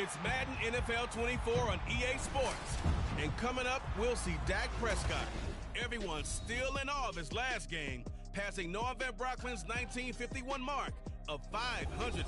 It's Madden NFL 24 on EA Sports. And coming up, we'll see Dak Prescott. Everyone's still in awe of his last game, passing Noah Van Brocklin's 1951 mark of 500.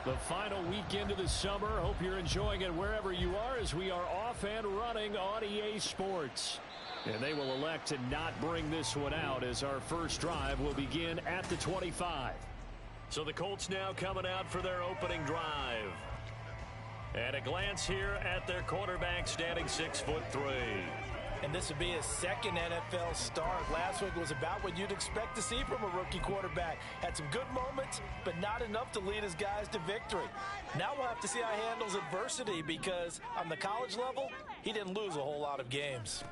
The final weekend of the summer. Hope you're enjoying it wherever you are as we are off and running on EA Sports. And they will elect to not bring this one out as our first drive will begin at the 25. So the Colts now coming out for their opening drive. At a glance here at their quarterback standing 6'3". And this would be his second NFL start. Last week was about what you'd expect to see from a rookie quarterback. Had some good moments, but not enough to lead his guys to victory. Now we'll have to see how he handles adversity because on the college level, he didn't lose a whole lot of games.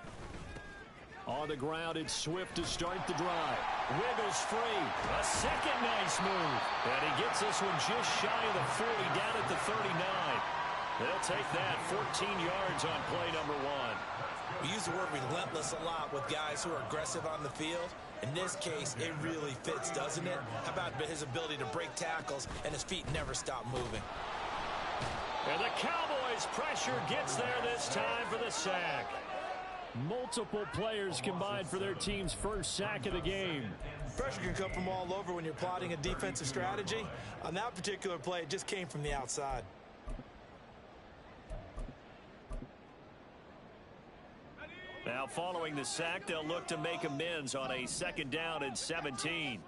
On the ground, it's Swift to start the drive. Wiggles free. A second nice move. And he gets this one just shy of the 40, down at the 39. They'll take that 14 yards on play number 1. We use the word relentless a lot with guys who are aggressive on the field. In this case, it really fits, doesn't it? How about his ability to break tackles and his feet never stop moving? And the Cowboys' pressure gets there this time for the sack. Multiple players combined for their team's first sack of the game. Pressure can come from all over when you're plotting a defensive strategy. On that particular play, it just came from the outside. Now following the sack, they'll look to make amends on a 2nd down and 17.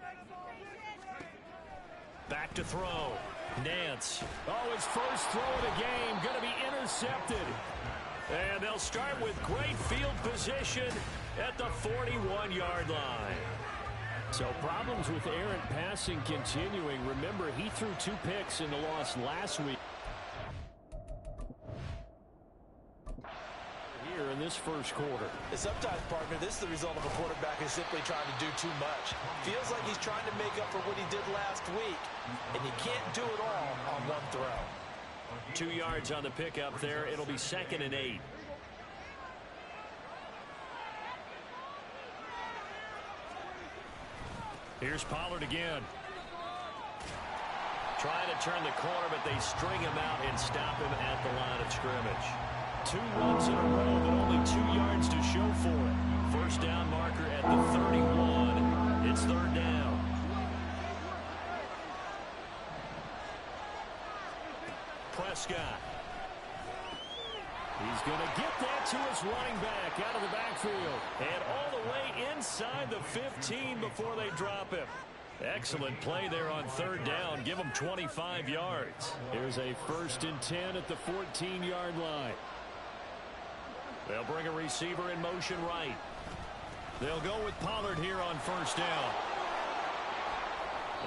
Back to throw. Nance. Oh, his first throw of the game going to be intercepted. And they'll start with great field position at the 41-yard line. So problems with errant passing continuing. Remember, he threw 2 picks in the loss last week. Here in this first quarter. Sometimes, partner, this is the result of a quarterback who's simply trying to do too much. Feels like he's trying to make up for what he did last week, and he can't do it all on one throw. 2 yards on the pickup there. It'll be 2nd and 8. Here's Pollard again. Trying to turn the corner, but they string him out and stop him at the line of scrimmage. 2 runs in a row, but only 2 yards to show for it. First down marker at the 31. It's 3rd down. Prescott. He's going to get that to his running back out of the backfield. And all the way inside the 15 before they drop him. Excellent play there on 3rd down. Give him 25 yards. Here's a 1st and 10 at the 14-yard line. They'll bring a receiver in motion right. They'll go with Pollard here on 1st down.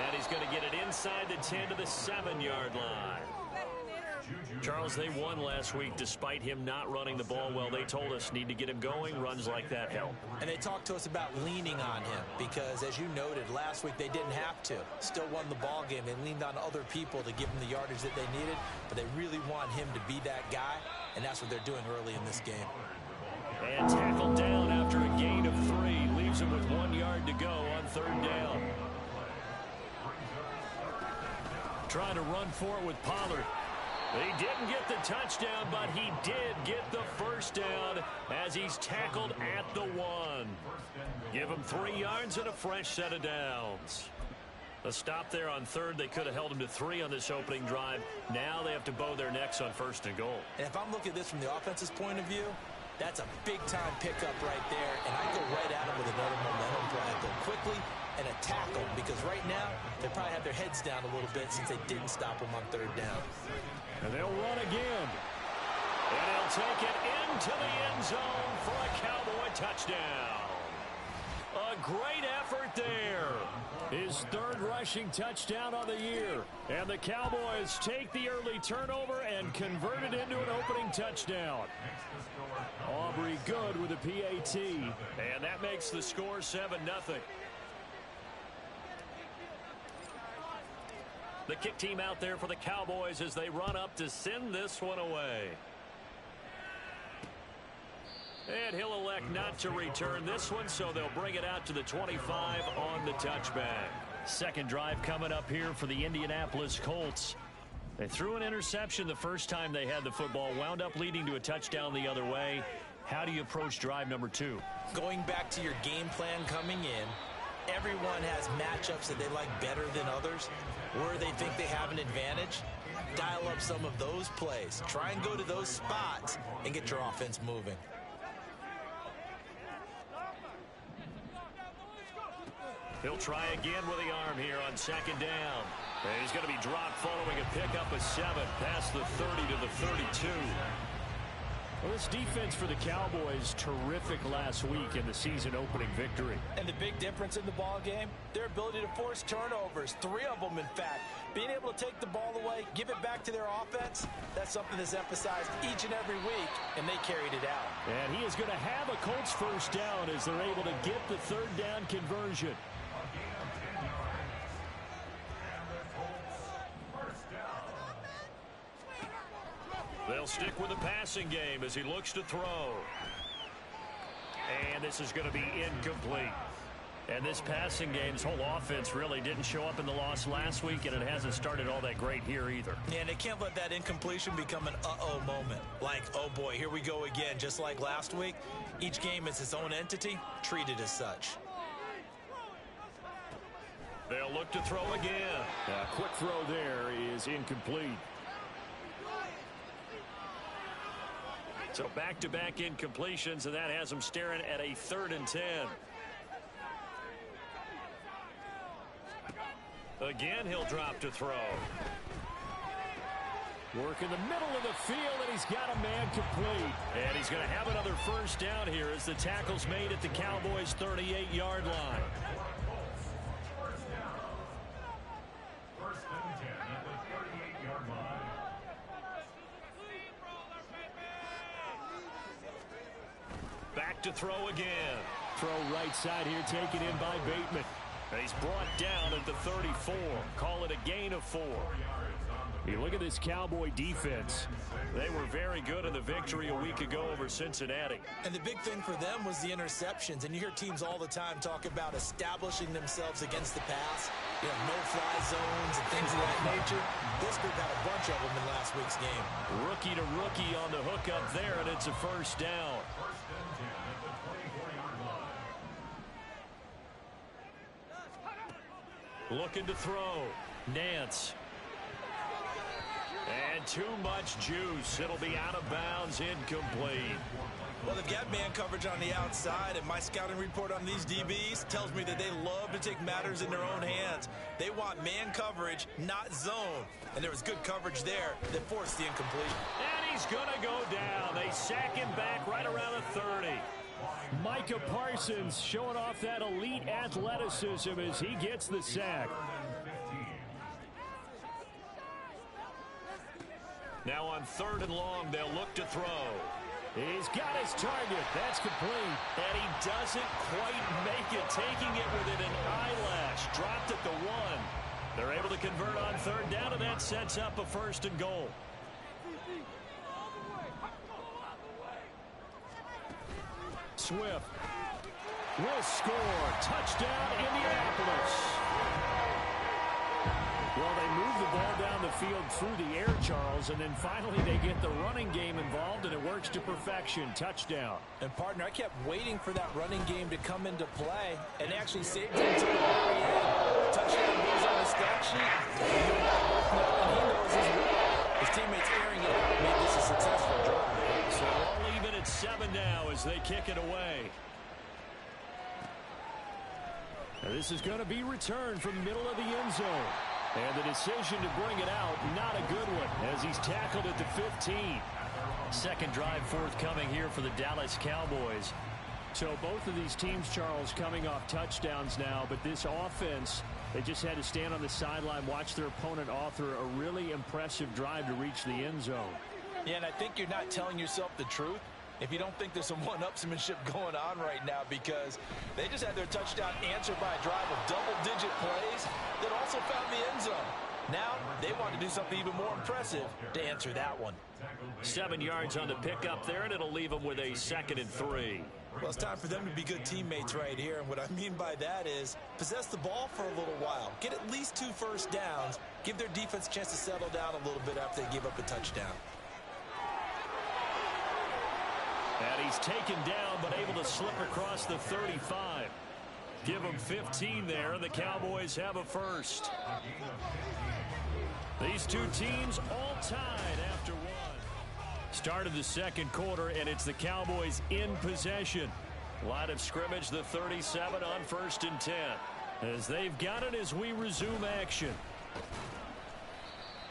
And he's going to get it inside the 10 to the 7-yard line. Charles, they won last week despite him not running the ball well. They told us need to get him going. Runs like that help. And they talked to us about leaning on him because, as you noted, last week they didn't have to. Still won the ball game. They leaned on other people to give them the yardage that they needed, but they really want him to be that guy, and that's what they're doing early in this game. And tackled down after a gain of 3. Leaves him with 1 yard to go on 3rd down. Trying to run for it with Pollard. He didn't get the touchdown, but he did get the 1st down as he's tackled at the 1. Give him 3 yards and a fresh set of downs. A stop there on 3rd. They could have held him to 3 on this opening drive. Now they have to bow their necks on 1st and goal. And if I'm looking at this from the offense's point of view, that's a big-time pickup right there, and I go right at him with another momentum play. I go quickly and a tackle because right now they probably have their heads down a little bit since they didn't stop him on 3rd down. And they'll run again. And he'll take it into the end zone for a Cowboy touchdown. A great effort there. His 3rd rushing touchdown on the year. And the Cowboys take the early turnover and convert it into an opening touchdown. Aubrey good with a PAT. And that makes the score 7-0. The kick team out there for the Cowboys as they run up to send this one away. And he'll elect not to return this one, so they'll bring it out to the 25 on the touchback. Second drive coming up here for the Indianapolis Colts. They threw an interception the first time they had the football, wound up leading to a touchdown the other way. How do you approach drive number 2? Going back to your game plan coming in, everyone has matchups that they like better than others, where they think they have an advantage. Dial up some of those plays. Try and go to those spots and get your offense moving. He'll try again with the arm here on second down. And he's going to be dropped following a pickup of 7 past the 30 to the 32. Well, this defense for the Cowboys, terrific last week in the season-opening victory. And the big difference in the ball game, their ability to force turnovers, 3 of them, in fact. Being able to take the ball away, give it back to their offense, that's something that's emphasized each and every week, and they carried it out. And he is going to have a Colts first down as they're able to get the third down conversion. They'll stick with the passing game as he looks to throw. And this is going to be incomplete. And this passing game's whole offense really didn't show up in the loss last week, and it hasn't started all that great here either. And they can't let that incompletion become an uh-oh moment. Like, oh boy, here we go again, just like last week. Each game is its own entity, treated as such. They'll look to throw again. A quick throw there is incomplete. So back-to-back incompletions, and that has them staring at a 3rd and 10. Again, he'll drop to throw. Work in the middle of the field, and he's got a man complete. And he's going to have another first down here as the tackle's made at the Cowboys' 38-yard line. Back to throw again. Throw right side here, taken in by Bateman. And he's brought down at the 34. Call it a gain of 4. You look at this Cowboy defense. They were very good in the victory a week ago over Cincinnati. And the big thing for them was the interceptions. And you hear teams all the time talk about establishing themselves against the pass. You know, no-fly zones and things of that nature. This group had a bunch of them in last week's game. Rookie to rookie on the hook up there, and it's a first down. Looking to throw. Nance. And too much juice. It'll be out of bounds, incomplete. Well, they've got man coverage on the outside, and my scouting report on these DBs tells me that they love to take matters in their own hands. They want man coverage, not zone. And there was good coverage there that forced the incompletion. And he's going to go down. They sack him back right around the 30. Micah Parsons showing off that elite athleticism as he gets the sack. Now on 3rd and long, they'll look to throw. He's got his target. That's complete. And he doesn't quite make it, taking it within an eyelash. Dropped at the 1. They're able to convert on 3rd down, and that sets up a 1st and goal. Swift will score. Touchdown, Indianapolis. Well, they move the ball down the field through the air, Charles, and then finally they get the running game involved, and it works to perfection. Touchdown. And, partner, I kept waiting for that running game to come into play and actually saved him until the very end. Touchdown goes on the stat sheet. And he knows as well. His teammates airing it out made this a successful drive. So all even at 7 now as they kick it away. Now this is going to be returned from the middle of the end zone. And the decision to bring it out, not a good one, as he's tackled at the 15. Second drive forthcoming here for the Dallas Cowboys. So both of these teams, Charles, coming off touchdowns now, but this offense, they just had to stand on the sideline, watch their opponent author a really impressive drive to reach the end zone. Yeah, and I think you're not telling yourself the truth if you don't think there's some one-upsmanship going on right now, because they just had their touchdown answered by a drive of double-digit plays that also found the end zone. Now they want to do something even more impressive to answer that one. 7 yards on the pickup there, and it'll leave them with a 2nd and 3. Well, it's time for them to be good teammates right here. And what I mean by that is possess the ball for a little while. Get at least 2 first downs. Give their defense a chance to settle down a little bit after they give up a touchdown. And he's taken down, but able to slip across the 35. Give them 15 there, and the Cowboys have a first. These two teams all tied after one. Start of the second quarter, and it's the Cowboys in possession. Line of scrimmage, the 37 on 1st and 10. As they've got it as we resume action.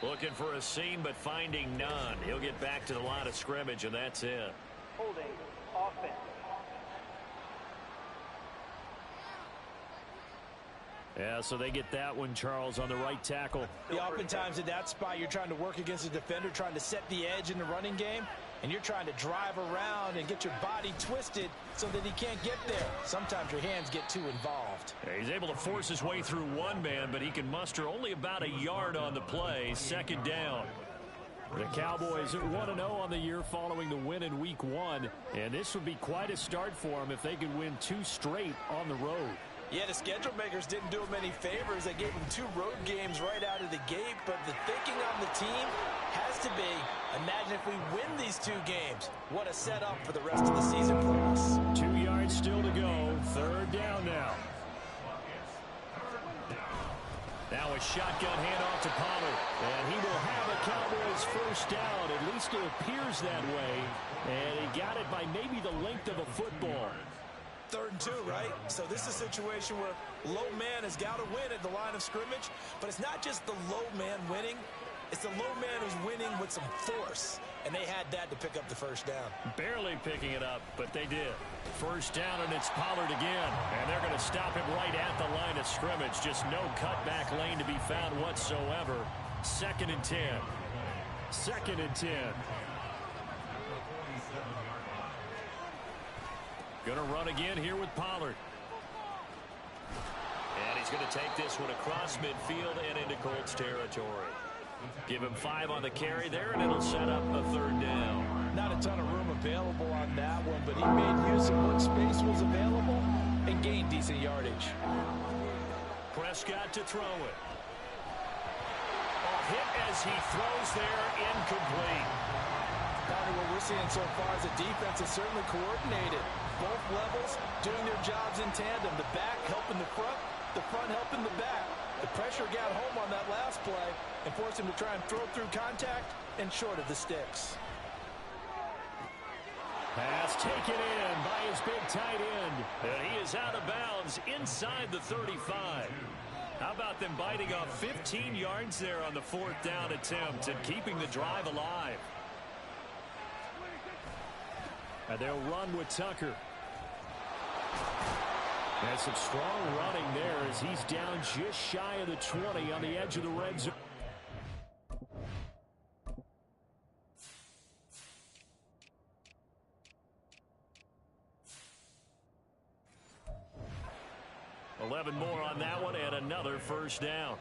Looking for a seam, but finding none. He'll get back to the line of scrimmage, and that's it. Holding offense. Yeah, so they get that one, Charles, on the right tackle. Yeah, oftentimes in that spot, you're trying to work against a defender, trying to set the edge in the running game, and you're trying to drive around and get your body twisted so that he can't get there. Sometimes your hands get too involved. Yeah, he's able to force his way through one man, but he can muster only about a yard on the play. 2nd down. The Cowboys 1-0 on the year following the win in Week 1, and this would be quite a start for them if they could win 2 straight on the road. Yeah, the schedule makers didn't do him any favors. They gave him 2 road games right out of the gate, but the thinking on the team has to be, imagine if we win these 2 games. What a setup for the rest of the season for us. 2 yards still to go. 3rd down now. Now a shotgun handoff to Pollard. And he will have a Cowboys first down. At least it appears that way. And he got it by maybe the length of a football. 3rd and 2, right? So this is a situation where low man has got to win at the line of scrimmage, but it's not just the low man winning. It's the low man who's winning with some force, and they had that to pick up the first down. Barely picking it up, but they did. First down, and it's Pollard again. And they're going to stop him right at the line of scrimmage. Just no cutback lane to be found whatsoever. 2nd and 10. 2nd and 10. Going to run again here with Pollard. And he's going to take this one across midfield and into Colts territory. Give him 5 on the carry there, and it'll set up a 3rd down. Not a ton of room available on that one, but he made use of what space was available and gained decent yardage. Prescott to throw it. A hit as he throws there, incomplete. What we're seeing so far is the defense is certainly coordinated. Both levels doing their jobs in tandem. The back helping the front helping the back. The pressure got home on that last play and forced him to try and throw through contact and short of the sticks. Pass taken in by his big tight end. And he is out of bounds inside the 35. How about them biting off 15 yards there on the 4th down attempt and keeping the drive alive? And they'll run with Tucker. And some strong running there as he's down just shy of the 20 on the edge of the red zone. $11 more on that one and another first down.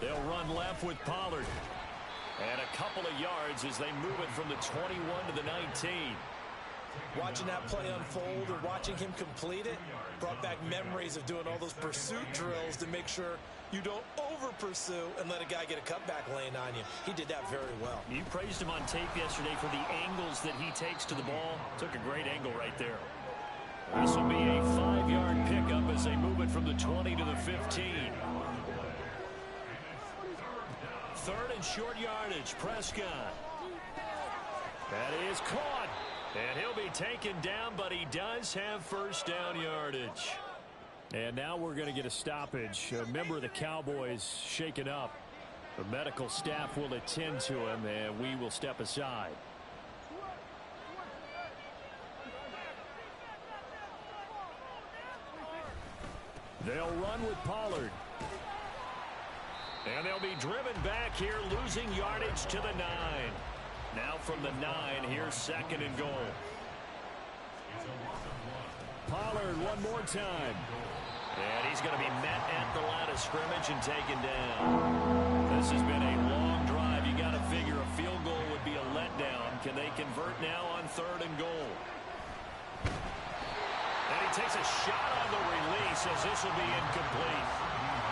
They'll run left with Pollard. And a couple of yards as they move it from the 21 to the 19. Watching that play unfold or watching him complete it brought back memories of doing all those pursuit drills to make sure you don't over-pursue and let a guy get a cutback lane on you. He did that very well. You praised him on tape yesterday for the angles that he takes to the ball. Took a great angle right there. This will be a 5-yard pickup as they move it from the 20 to the 15. 3rd and short yardage. Prescott. That is caught. And he'll be taken down, but he does have first down yardage. And now we're going to get a stoppage. A member of the Cowboys shaken up. The medical staff will attend to him, and we will step aside. They'll run with Pollard. And they'll be driven back here, losing yardage to the 9. Now from the 9, here's 2nd and goal. Pollard one more time. And he's going to be met at the line of scrimmage and taken down. This has been a long drive. You got to figure a field goal would be a letdown. Can they convert now on 3rd and goal? And he takes a shot on the release as this will be incomplete.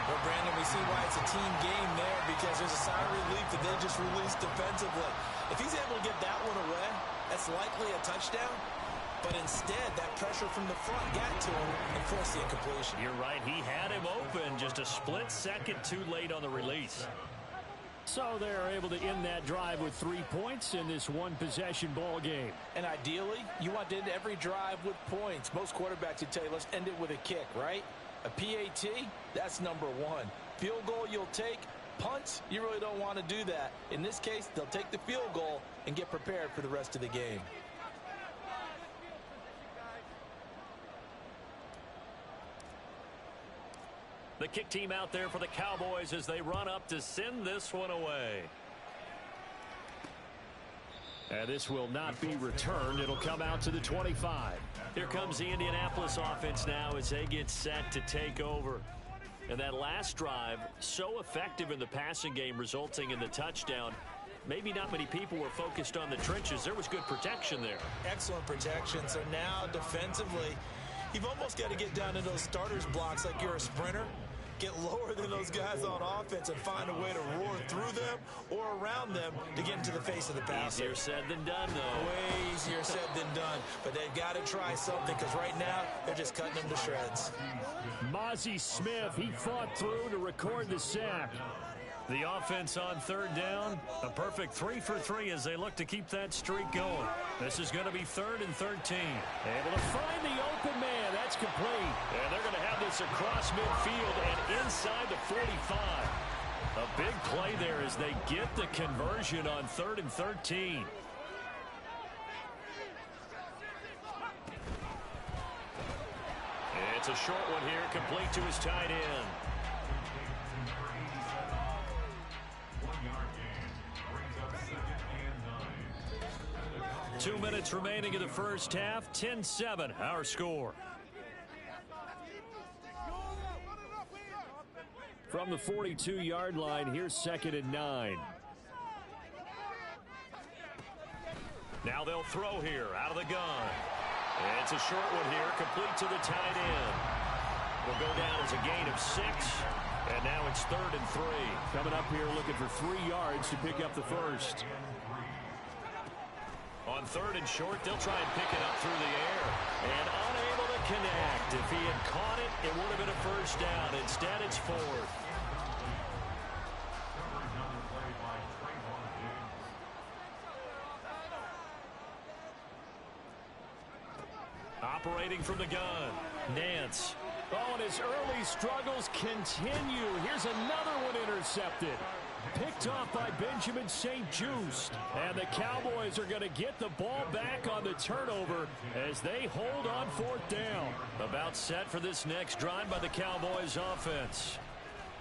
Well, Brandon, we see why it's a team game there because there's a sigh of relief that they just released defensively. If he's able to get that one away, that's likely a touchdown. But instead, that pressure from the front got to him and forced the incompletion. You're right. He had him open just a split second too late on the release. So they're able to end that drive with 3 points in this one-possession ball game. And ideally, you want to end every drive with points. Most quarterbacks would tell you, let's end it with a kick, right? A PAT, that's number 1. Field goal you'll take. Punts, you really don't want to do that. In this case, they'll take the field goal and get prepared for the rest of the game. The kick team out there for the Cowboys as they run up to send this one away. And this will not be returned. It'll come out to the 25. Here comes the Indianapolis offense now as they get set to take over. And that last drive, so effective in the passing game, resulting in the touchdown. Maybe not many people were focused on the trenches. There was good protection there. Excellent protection. So now defensively, you've almost got to get down into those starters blocks like you're a sprinter. Get lower than those guys on offense and find a way to roar through them or around them to get into the face of the passer. Easier said than done, though. Way easier said than done. But they've got to try something because right now they're just cutting them to shreds. Mozzie Smith, he fought through to record the sack. The offense on 3rd down, a perfect 3 for 3 as they look to keep that streak going. This is going to be 3rd and 13. Able to find the open man. That's complete. And they're going to have this across midfield and inside the 45. A big play there as they get the conversion on 3rd and 13. It's a short one here, complete to his tight end. 2 minutes remaining in the first half. 10-7, our score. From the 42-yard line, here's 2nd and 9. Now they'll throw here out of the gun. It's a short one here, complete to the tight end. Will go down as a gain of 6. And now it's 3rd and 3. Coming up here looking for 3 yards to pick up the first. On 3rd and short, they'll try and pick it up through the air. And unable to connect. If he had caught it, it would have been a first down. Instead, it's 4th. Operating from the gun, Nance. Oh, and his early struggles continue. Here's another one intercepted. Picked off by Benjamin St-Juste. And the Cowboys are going to get the ball back on the turnover as they hold on 4th down. About set for this next drive by the Cowboys offense.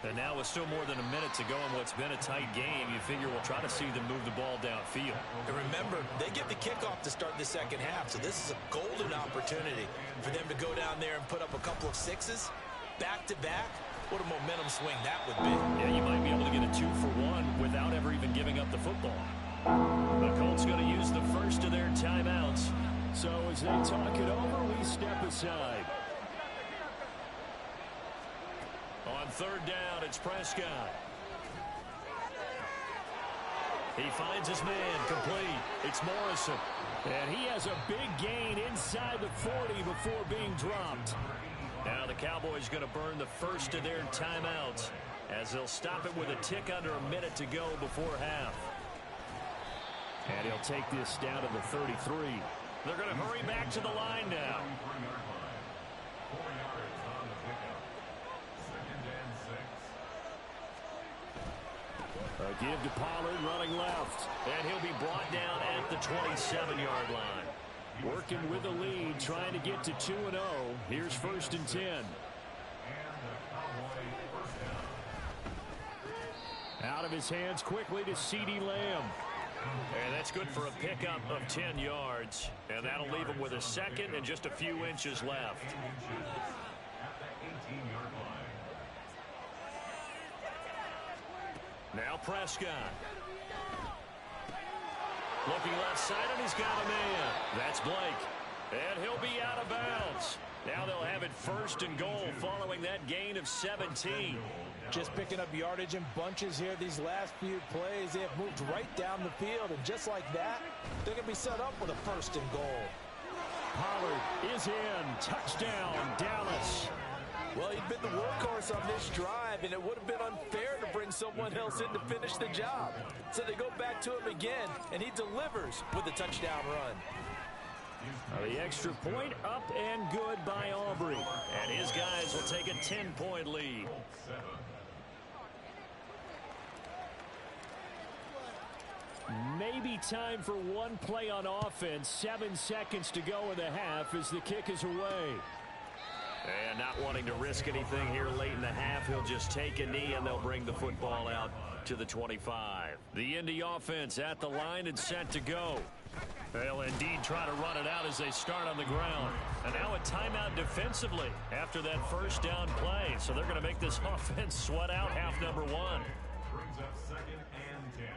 And now with still more than a minute to go in what's been a tight game, you figure we'll try to see them move the ball downfield. And remember, they get the kickoff to start the second half, so this is a golden opportunity for them to go down there and put up a couple of 6s back-to-back. What a momentum swing that would be. Yeah, you might be able to get a 2-for-1 without ever even giving up the football. The Colts going to use the first of their timeouts. So as they talk it over, we step aside. On 3rd down, it's Prescott. He finds his man, complete. It's Morrison. And he has a big gain inside the 40 before being dropped. Now the Cowboys going to burn the first of their timeouts as they'll stop it with a tick under a minute to go before half. And he'll take this down to the 33. They're going to hurry back to the line now. A give to Pollard running left. And he'll be brought down at the 27-yard line. Working with the lead, trying to get to 2-0. Here's 1st and 10. Out of his hands quickly to CeeDee Lamb. And that's good for a pickup of 10 yards. And that'll leave him with a second and just a few inches left. Now Prescott. Looking left side, and he's got a man. That's Blake. And he'll be out of bounds. Now they'll have it 1st and goal following that gain of 17. Just picking up yardage in bunches here these last few plays. They have moved right down the field, and just like that, they're going to be set up with a 1st and goal. Pollard is in. Touchdown, Dallas. Well, he'd been the workhorse on this drive, and it would have been unfair to bring someone else in to finish the job. So they go back to him again, and he delivers with a touchdown run. The extra point up and good by Aubrey. And his guys will take a 10-point lead. Maybe time for one play on offense. 7 seconds to go in the half as the kick is away. And not wanting to risk anything here late in the half, he'll just take a knee and they'll bring the football out to the 25. The Indy offense at the line and set to go. They'll indeed try to run it out as they start on the ground. And now a timeout defensively after that 1st down play. So they're going to make this offense sweat out half number 1. Brings up 2nd and 10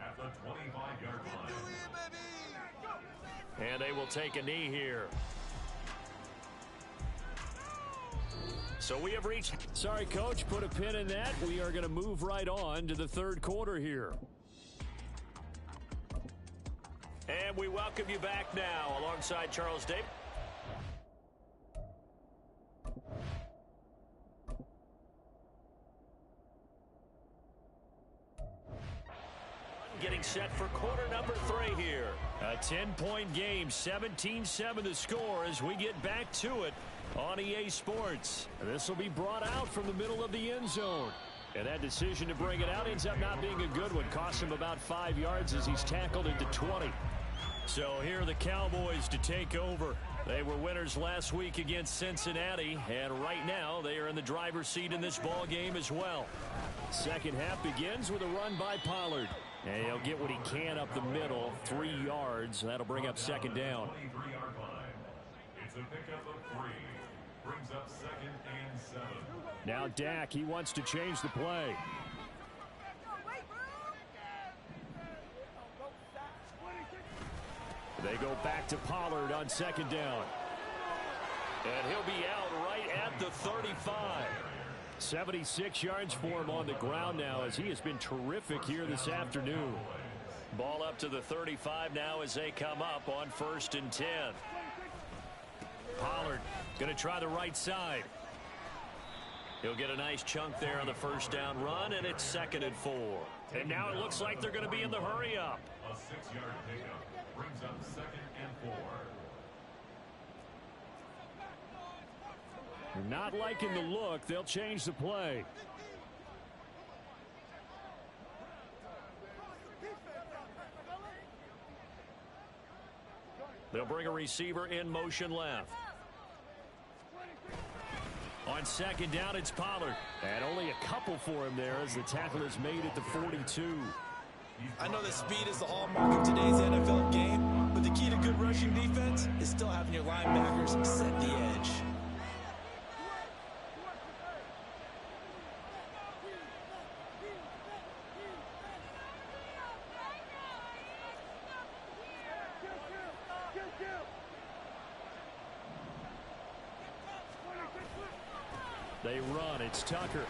at the 25-yard line. And they will take a knee here. So we have reached... Sorry, Coach, put a pin in that. We are going to move right on to the 3rd quarter here. And we welcome you back now alongside Charles Davis. Getting set for quarter number 3 here. A 10-point game, 17-7 the score as we get back to it on EA Sports. And this will be brought out from the middle of the end zone. And that decision to bring it out ends up not being a good one. Cost him about 5 yards as he's tackled into 20. So here are the Cowboys to take over. They were winners last week against Cincinnati, and right now they are in the driver's seat in this ball game as well. Second half begins with a run by Pollard. And he'll get what he can up the middle, 3 yards. That'll bring up 2nd down. 23-yard line. It's a pickup of 3. Brings up 2nd and 7. Now Dak, he wants to change the play. They go back to Pollard on 2nd down. And he'll be out right at the 35. 76 yards for him on the ground now as he has been terrific here this afternoon. Ball up to the 35 now as they come up on 1st and 10. Pollard going to try the right side. He'll get a nice chunk there on the 1st down run, and it's 2nd and 4. And now it looks like they're going to be in the hurry up. A 6-yard pickup brings up 2nd and 4. They're not liking the look. They'll change the play. They'll bring a receiver in motion left. On 2nd down, it's Pollard. And only a couple for him there as the tackle is made at the 42. I know that speed is the hallmark of today's NFL game, but the key to good rushing defense is still having your linebackers set the edge. They run. It's Tucker.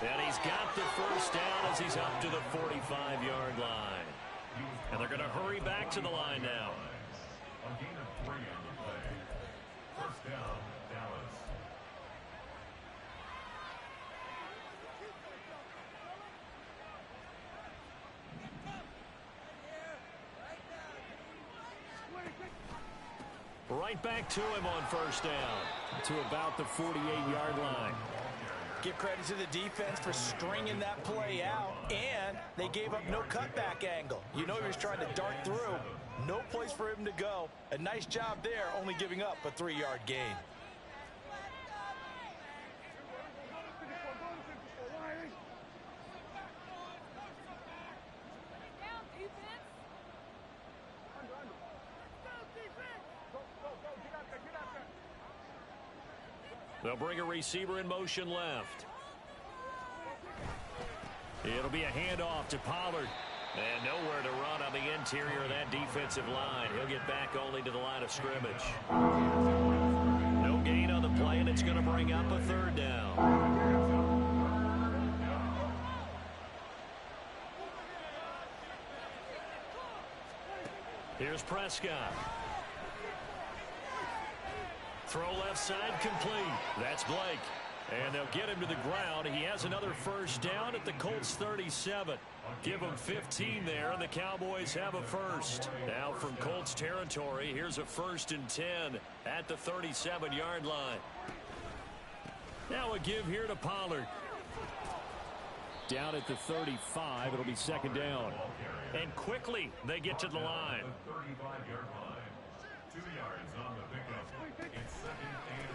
And he's got the 1st down as he's up to the 45-yard line. And they're going to hurry back to the line now. A gain of 3 on the play. 1st down, Dallas. Right back to him on 1st down. To about the 48-yard line. Give credit to the defense for stringing that play out, and they gave up no cutback angle. You know he was trying to dart through. No place for him to go. A nice job there, only giving up a 3-yard gain. They'll bring a receiver in motion left. It'll be a handoff to Pollard. And nowhere to run on the interior of that defensive line. He'll get back only to the line of scrimmage. No gain on the play, and it's going to bring up a third down. Here's Prescott. Throw left side complete. That's Blake. And they'll get him to the ground. He has another first down at the Colts 37. Give him 15 there, and the Cowboys have a first. Now from Colts territory, here's a 1st and 10 at the 37-yard line. Now a give here to Pollard. Down at the 35, it'll be 2nd down. And quickly they get to the line. 35-yard line. 2 yards on the pickup.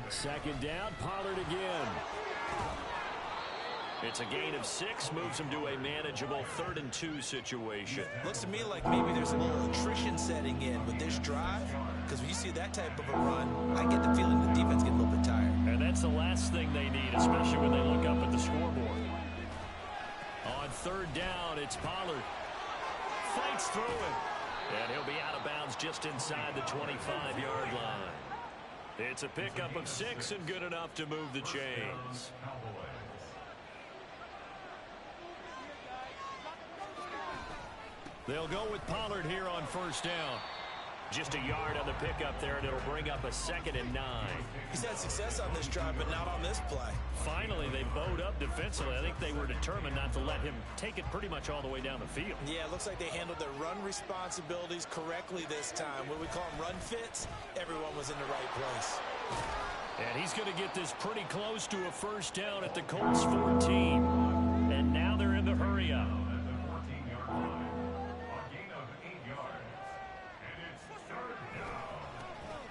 It's 2nd and 2nd down, Pollard again. It's a gain of 6, moves him to a manageable 3rd and 2 situation. Looks to me like maybe there's a little attrition setting in with this drive, because when you see that type of a run, I get the feeling the defense gets a little bit tired. And that's the last thing they need, especially when they look up at the scoreboard. On 3rd down, it's Pollard. Fights through him. And he'll be out of bounds just inside the 25-yard line. It's a pickup of 6 and good enough to move the chains. They'll go with Pollard here on 1st down. Just a yard on the pickup there, and it'll bring up a 2nd and 9. He's had success on this drive, but not on this play. Finally, they bowed up defensively. I think they were determined not to let him take it pretty much all the way down the field. Yeah, it looks like they handled their run responsibilities correctly this time. What we call them run fits, everyone was in the right place. And he's going to get this pretty close to a 1st down at the Colts 14. And now they're in the hurry up.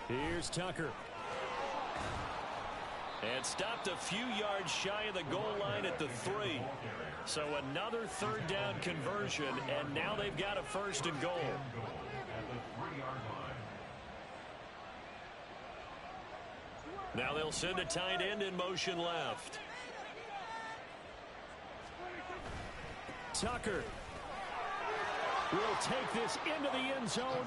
Here's Tucker. And stopped a few yards shy of the goal line at the 3. So another 3rd down conversion, and now they've got a 1st and goal. Now they'll send a tight end in motion left. Tucker will take this into the end zone.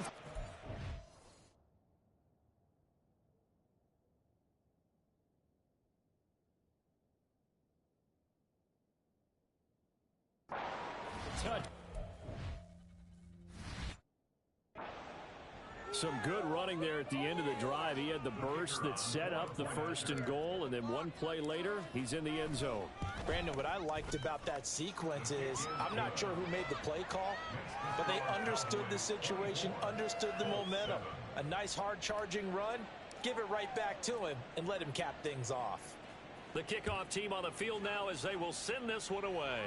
Some good running there at the end of the drive. He had the burst that set up the 1st and goal, and then one play later, he's in the end zone. Brandon, what I liked about that sequence is, I'm not sure who made the play call, but they understood the situation, understood the momentum. A nice hard-charging run, give it right back to him, and let him cap things off. The kickoff team on the field now as they will send this one away.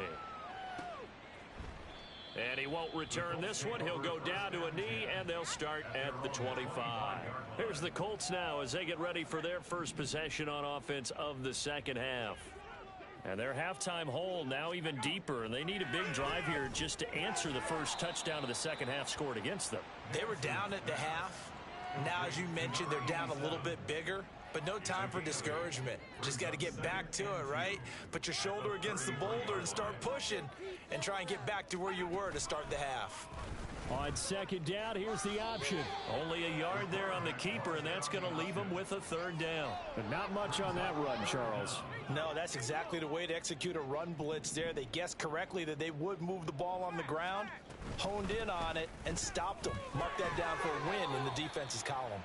And he won't return this one. He'll go down to a knee, and they'll start at the 25. Here's the Colts now as they get ready for their first possession on offense of the 2nd half. And their halftime hole now even deeper, and they need a big drive here just to answer the first touchdown of the 2nd half scored against them. They were down at the half. Now, as you mentioned, they're down a little bit bigger. But no time for discouragement. Just got to get back to it, right? Put your shoulder against the boulder and start pushing and try and get back to where you were to start the half. On 2nd down, here's the option. Only a yard there on the keeper, and that's going to leave him with a 3rd down. But not much on that run, Charles. No, that's exactly the way to execute a run blitz there. They guessed correctly that they would move the ball on the ground, honed in on it, and stopped them. Mark that down for a win in the defense's column.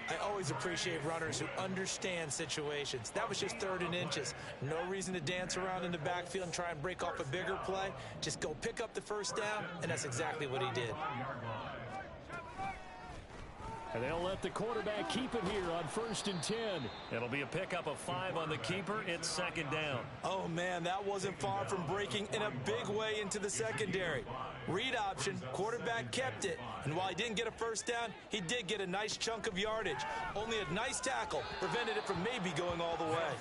I always appreciate runners who understand situations. That was just 3rd and inches. No reason to dance around in the backfield and try and break off a bigger play. Just go pick up the 1st down, and that's exactly what he did. And they'll let the quarterback keep it here on 1st and 10. It'll be a pickup of 5 on the keeper. It's 2nd down. Oh, man, that wasn't far from breaking in a big way into the secondary. Read option, quarterback kept it, and while he didn't get a 1st down, he did get a nice chunk of yardage. Only a nice tackle prevented it from maybe going all the way.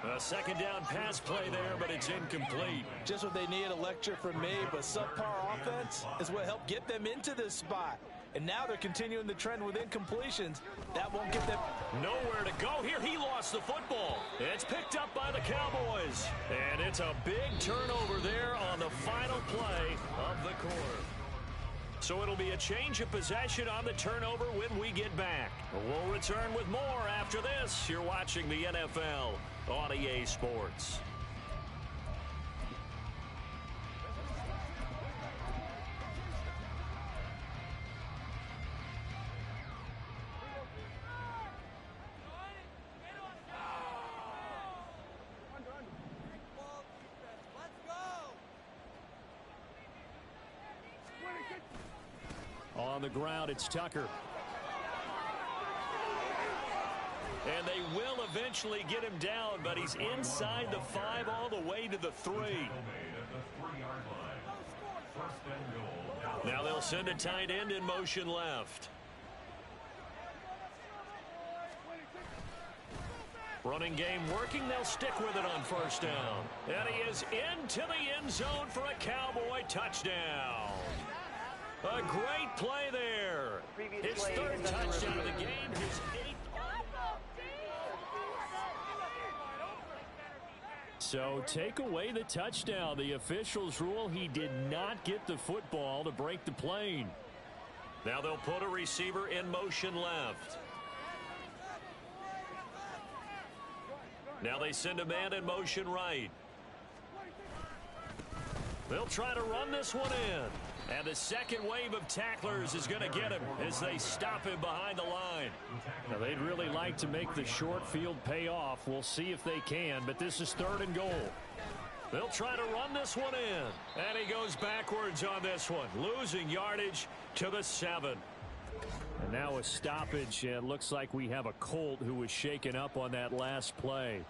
A 2nd down pass play there, but it's incomplete. Just what they need, a lecture from me, but subpar offense is what helped get them into this spot. And now they're continuing the trend with incompletions. That won't get them nowhere to go here. He lost the football. It's picked up by the Cowboys. And it's a big turnover there on the final play of the quarter. So it'll be a change of possession on the turnover when we get back. We'll return with more after this. You're watching the NFL on EA Sports. On the ground, it's Tucker. And they will eventually get him down, but he's inside the 5 all the way to the 3. Now they'll send a tight end in motion left. Running game working. They'll stick with it on first down. And he is into the end zone for a Cowboy touchdown. A great play there. His third touchdown of the game, his 8th. So take away the touchdown. The officials rule he did not get the football to break the plane. Now they'll put a receiver in motion left. Now they send a man in motion right. They'll try to run this one in. And the second wave of tacklers is going to get him as they stop him behind the line. Now they'd really like to make the short field pay off. We'll see if they can, but this is 3rd and goal. They'll try to run this one in. And he goes backwards on this one, losing yardage to the 7. And now a stoppage. It looks like we have a Colt who was shaken up on that last play.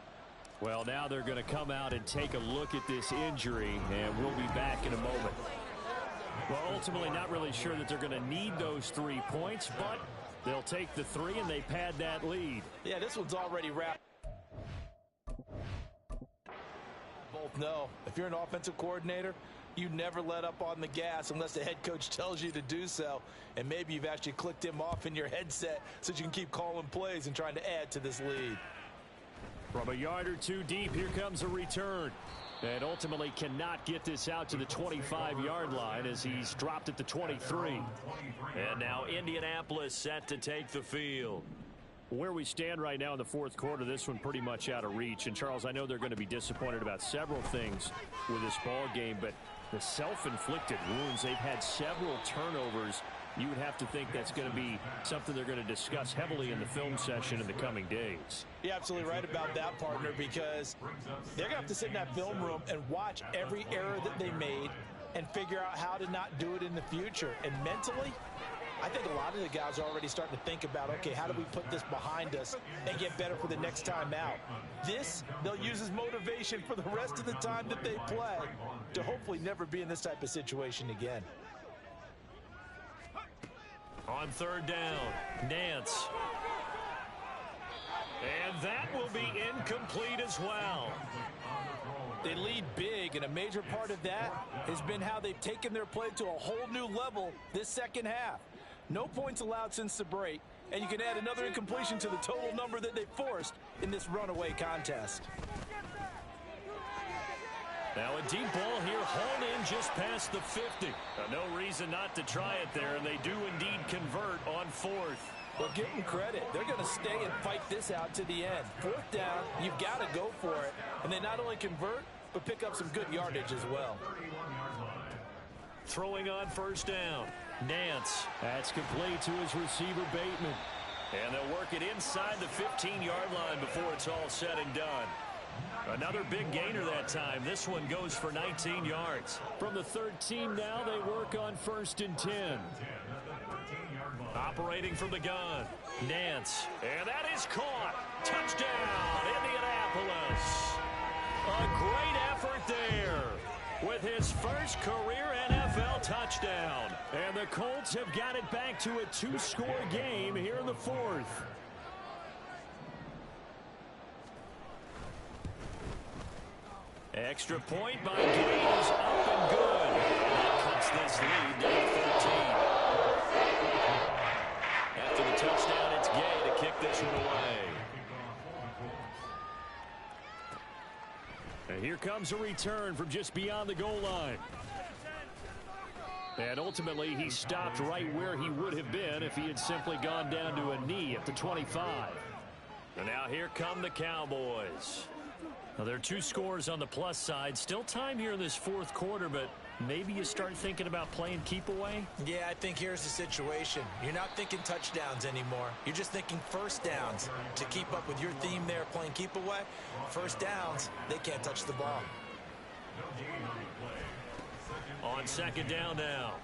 Well, now they're going to come out and take a look at this injury, and we'll be back in a moment. Well, ultimately not really sure that they're going to need those 3 points, but they'll take the 3 and they pad that lead. Yeah, this one's already wrapped. Both know if you're an offensive coordinator, you never let up on the gas unless the head coach tells you to do so. And maybe you've actually clicked him off in your headset so you can keep calling plays and trying to add to this lead. From a yard or 2 deep, here comes a return. And ultimately cannot get this out to the 25-yard line as he's dropped at the 23. And now Indianapolis set to take the field. Where we stand right now in the 4th quarter, this one pretty much out of reach. And, Charles, I know they're going to be disappointed about several things with this ball game, but the self-inflicted wounds, they've had several turnovers. You would have to think that's going to be something they're going to discuss heavily in the film session in the coming days. You're absolutely right about that, partner, because they're going to have to sit in that film room and watch every error that they made and figure out how to not do it in the future. And mentally, I think a lot of the guys are already starting to think about, okay, how do we put this behind us and get better for the next time out? This, they'll use as motivation for the rest of the time that they play to hopefully never be in this type of situation again. On 3rd down, Nance. And that will be incomplete as well. They lead big, and a major part of that has been how they've taken their play to a whole new level this second half. No points allowed since the break, and you can add another incompletion to the total number that they forced in this runaway contest. Now a deep ball here, hauled in just past the 50. No reason not to try it there, and they do indeed convert on 4th. Well, give them credit. They're going to stay and fight this out to the end. 4th down, you've got to go for it. And they not only convert, but pick up some good yardage as well. Throwing on 1st down, Nance. That's complete to his receiver, Bateman. And they'll work it inside the 15-yard line before it's all said and done. Another big gainer that time. This one goes for 19 yards. From the 13 now, they work on 1st and 10. Operating from the gun, Nance. And that is caught. Touchdown, Indianapolis. A great effort there with his first career NFL touchdown. And the Colts have got it back to a 2-score game here in the 4th. Extra point by Gaines, up and good. And that cuts this lead down 13. And here comes a return from just beyond the goal line. And ultimately, he stopped right where he would have been if he had simply gone down to a knee at the 25. And now here come the Cowboys. Now, there are 2 scores on the plus side. Still time here in this fourth quarter, but maybe you start thinking about playing keep away? Yeah, I think here's the situation. You're not thinking touchdowns anymore. You're just thinking first downs. To keep up with your theme there, playing keep away, first downs, they can't touch the ball. On second down now,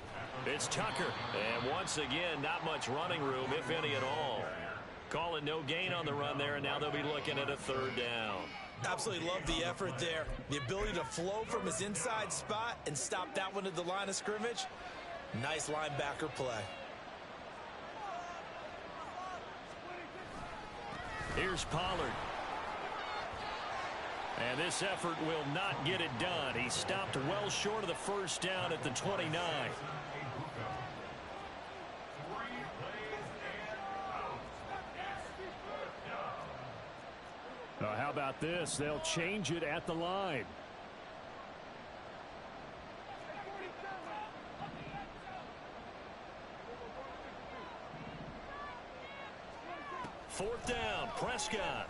it's Tucker. And once again, not much running room, if any at all. Calling no gain on the run there, and now they'll be looking at a third down. Absolutely love the effort there. The ability to flow from his inside spot and stop that one at the line of scrimmage. Nice linebacker play. Here's Pollard. And this effort will not get it done. He stopped well short of the first down at the 29. Now, how about this? They'll change it at the line. Fourth down, Prescott.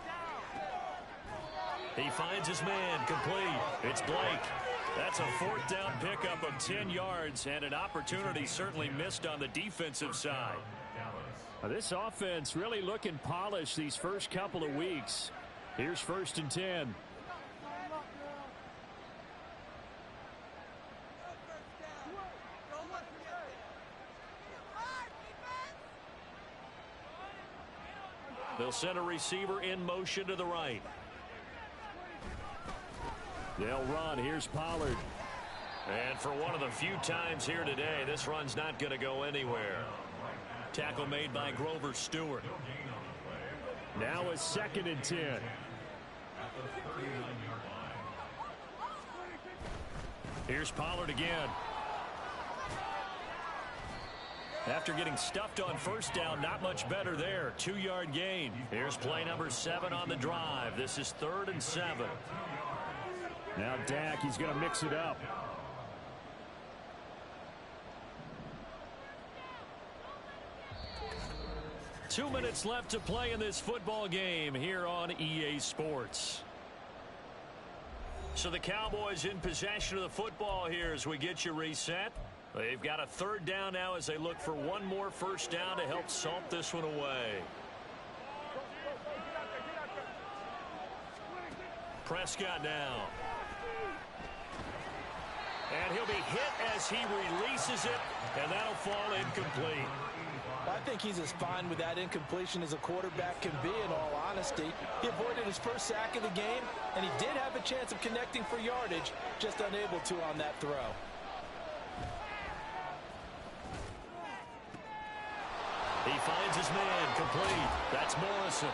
He finds his man, complete. It's Blake. That's a fourth down pickup of 10 yards and an opportunity certainly missed on the defensive side. Now, this offense really looking polished these first couple of weeks. Here's 1st and 10. They'll send a receiver in motion to the right. They'll run. Here's Pollard. And for one of the few times here today, this run's not going to go anywhere. Tackle made by Grover Stewart. Now a 2nd and 10. Here's Pollard again. After getting stuffed on first down, not much better there. 2-yard gain. Here's play number 7 on the drive. This is 3rd and 7. Now Dak, he's going to mix it up. Two minutes left to play in this football game here on EA Sports. So the Cowboys in possession of the football here as we get you reset. They've got a third down now as they look for one more first down to help salt this one away. Prescott now. And he'll be hit as he releases it, and that'll fall incomplete. I think he's as fine with that incompletion as a quarterback can be, in all honesty. He avoided his first sack of the game, and he did have a chance of connecting for yardage, just unable to on that throw. He finds his man, complete. That's Morrison.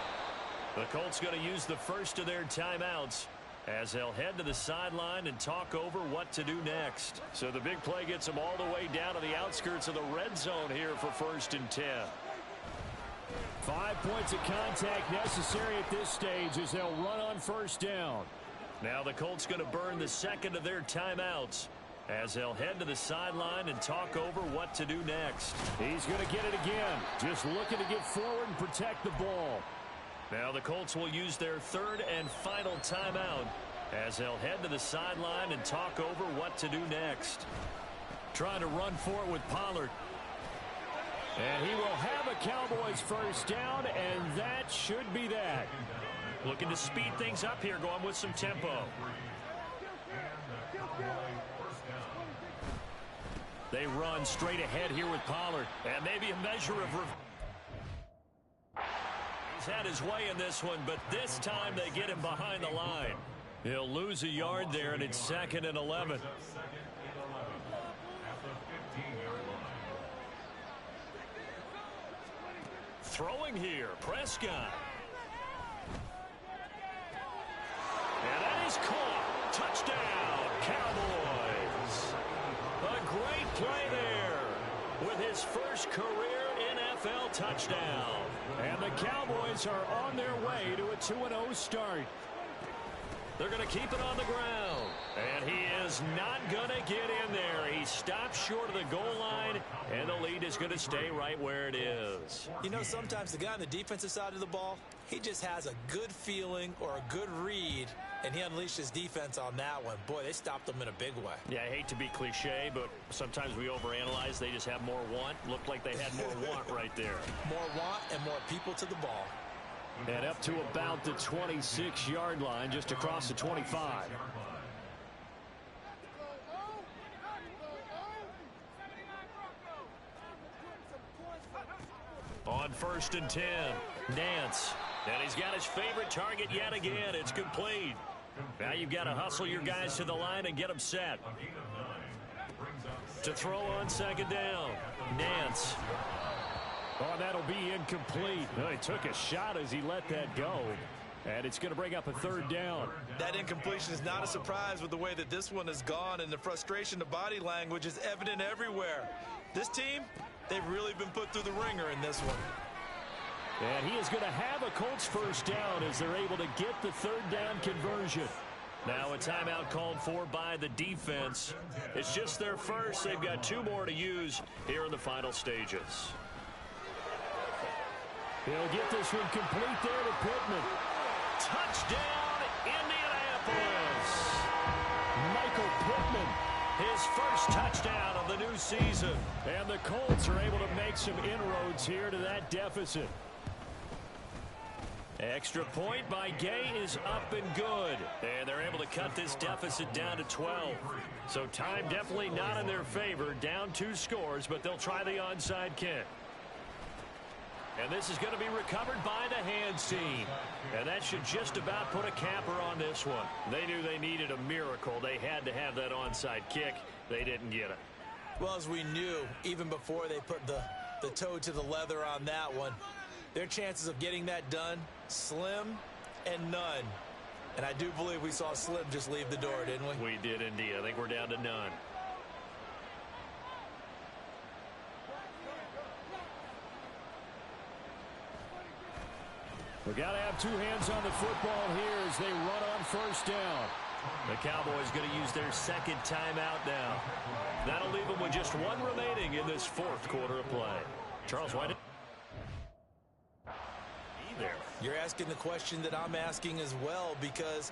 The Colts going to use the first of their timeouts as they'll head to the sideline and talk over what to do next. So the big play gets them all the way down to the outskirts of the red zone here for 1st and 10. 5 points of contact necessary at this stage as they'll run on first down. Now the Colts going to burn the second of their timeouts as they'll head to the sideline and talk over what to do next. He's going to get it again. Just looking to get forward and protect the ball. Now the Colts will use their third and final timeout as they'll head to the sideline and talk over what to do next. Trying to run for it with Pollard. And he will have a Cowboys first down, and that should be that. Looking to speed things up here, going with some tempo. They run straight ahead here with Pollard. And maybe a measure of... He's had his way in this one, but this time they get him behind the line. He'll lose a yard there, and it's 2nd and 11. Throwing here, Prescott. And that is caught. Touchdown, Cowboys. A great play there with his first career NFL touchdown. And the Cowboys are on their way to a 2-0 start. They're going to keep it on the ground. And he is not going to get in there. He stops short of the goal line, and the lead is going to stay right where it is. You know, sometimes the guy on the defensive side of the ball, he just has a good feeling or a good read, and he unleashed his defense on that one. Boy, they stopped them in a big way. Yeah, I hate to be cliche, but sometimes we overanalyze. They just have more want. Looked like they had more want right there. More want and more people to the ball. And up to about the 26-yard line, just across the 25. On 1st and 10, Nance. And he's got his favorite target yet again. It's complete. Now you've got to hustle your guys to the line and get them set. To throw on 2nd down, Nance. Oh, that'll be incomplete. Well, he took a shot as he let that go. And it's going to bring up a 3rd down. That incompletion is not a surprise with the way that this one has gone, and the frustration, the body language is evident everywhere. This team, they've really been put through the ringer in this one. And he is going to have a Colts 1st down as they're able to get the 3rd down conversion. Now a timeout called for by the defense. It's just their first. They've got 2 more to use here in the final stages. He'll get this one complete there to Pittman. Touchdown, Indianapolis. Michael Pittman. His first touchdown of the new season. And the Colts are able to make some inroads here to that deficit. Extra point by Gay is up and good. And they're able to cut this deficit down to 12. So time definitely not in their favor. Down 2 scores, but they'll try the onside kick. And this is going to be recovered by the hands team. And that should just about put a capper on this one. They knew they needed a miracle. They had to have that onside kick. They didn't get it. Well, as we knew, even before they put the toe to the leather on that one, their chances of getting that done, slim and none. And I do believe we saw Slim just leave the door, didn't we? We did indeed. I think we're down to none. We got to have 2 hands on the football here as they run on 1st down. The Cowboys going to use their 2nd timeout now. That'll leave them with just 1 remaining in this 4th quarter of play. Charles, why did there? You're asking the question that I'm asking as well, because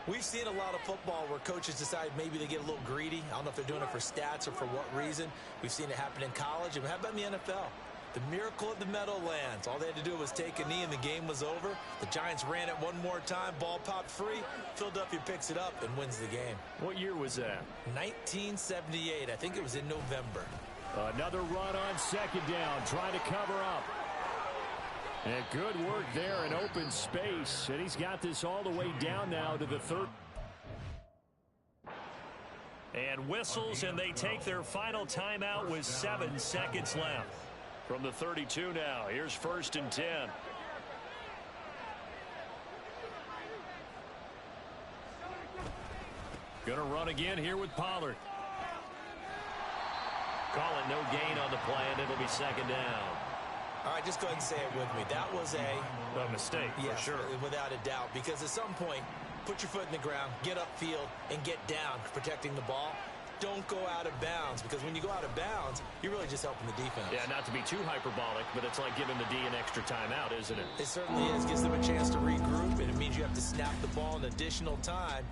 we've seen a lot of football where coaches decide maybe they get a little greedy. I don't know if they're doing it for stats or for what reason. We've seen it happen in college. And how about in the NFL? The miracle of the Meadowlands. All they had to do was take a knee and the game was over. The Giants ran it one more time. Ball popped free. Philadelphia picks it up and wins the game. What year was that? 1978. I think it was in November. Another run on 2nd down. Trying to cover up. And good work there in open space. And he's got this all the way down now to the 3rd. And whistles, and they take their final timeout with 7 seconds left. From the 32 now, here's 1st and 10. Gonna run again here with Pollard. Call it no gain on the play, and it'll be 2nd down. All right, just go ahead and say it with me. That was A mistake, yes, for sure. Without a doubt, because at some point, put your foot in the ground, get upfield, and get down protecting the ball. Don't go out of bounds, because when you go out of bounds, you're really just helping the defense. Yeah, not to be too hyperbolic, but it's like giving the D an extra timeout, isn't it? It certainly is. Gives them a chance to regroup, and it means you have to snap the ball an additional time.